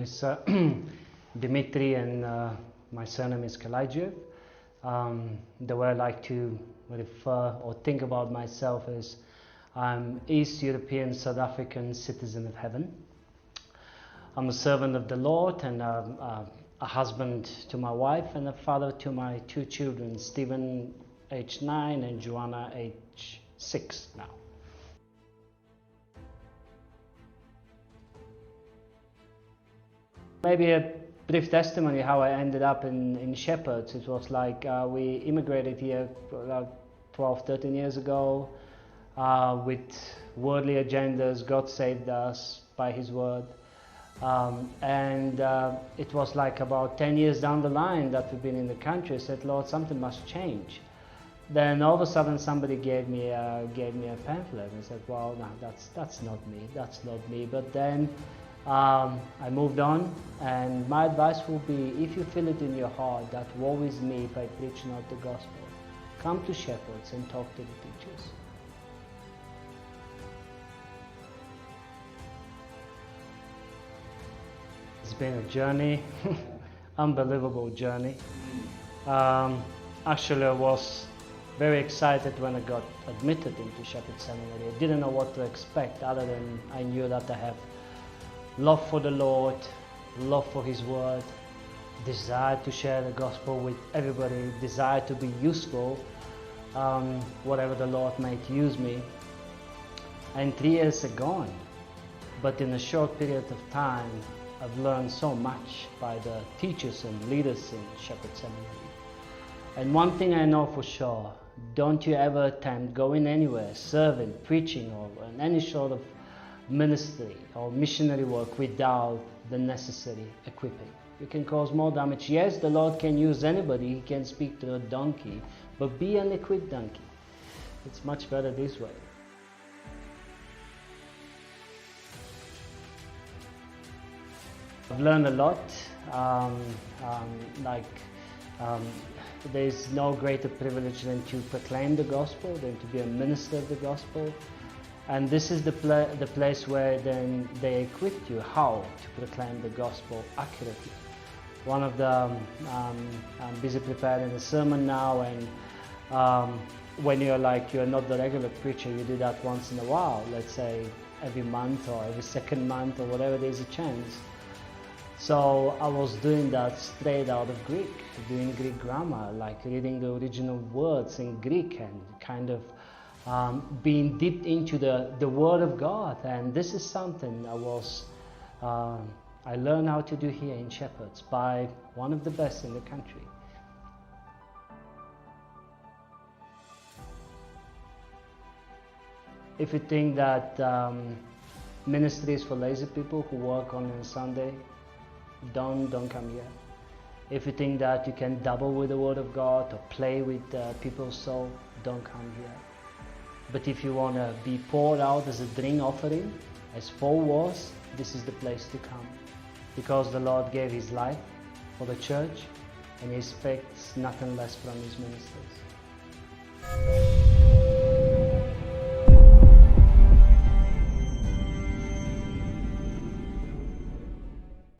is Dimitri, and my surname is Kalaydzhiev. The way I like to refer or think about myself is I'm East European South African citizen of heaven. I'm a servant of the Lord, and a husband to my wife, and a father to my two children, Stephen, age 9, and Joanna, age 6 now. Maybe a brief testimony how I ended up in Shepherds. It was like we immigrated here about 12, 13 years ago with worldly agendas. God saved us by His word. It was like about 10 years down the line that we've been in the country. I said, Lord, something must change. Then all of a sudden somebody gave me a pamphlet and said, well, no, that's not me, that's not me. But then I moved on, and my advice will be, if you feel it in your heart that woe is me if I preach not the gospel, come to Shepherds and talk to the teachers. It's been a journey, unbelievable journey. Actually, I was very excited when I got admitted into Shepherd's Seminary. I didn't know what to expect, other than I knew that I have love for the Lord, love for His word, desire to share the gospel with everybody, desire to be useful, whatever the Lord might use me. And 3 years are gone, but in a short period of time, I've learned so much by the teachers and leaders in Shepherd's Seminary. And one thing I know for sure, don't you ever attempt going anywhere, serving, preaching, or in any sort of ministry or missionary work without the necessary equipping. You can cause more damage. Yes, the Lord can use anybody, He can speak to a donkey, but be an equipped donkey. It's much better this way. I've learned a lot. There's no greater privilege than to proclaim the gospel, than to be a minister of the gospel. And this is the place where then they equip you how to proclaim the gospel accurately. One of the, I'm busy preparing a sermon now, and when you're not the regular preacher, you do that once in a while, let's say every month or every second month or whatever, there's a chance. So I was doing that straight out of Greek, doing Greek grammar, like reading the original words in Greek and kind of being dipped into the Word of God. And this is something I learned how to do here in Shepherds by one of the best in the country. If you think that ministry is for lazy people who work only on Sunday, don't come here. If you think that you can dabble with the Word of God or play with people's soul, don't come here. But if you want to be poured out as a drink offering, as Paul was, this is the place to come. Because the Lord gave His life for the church, and He expects nothing less from His ministers.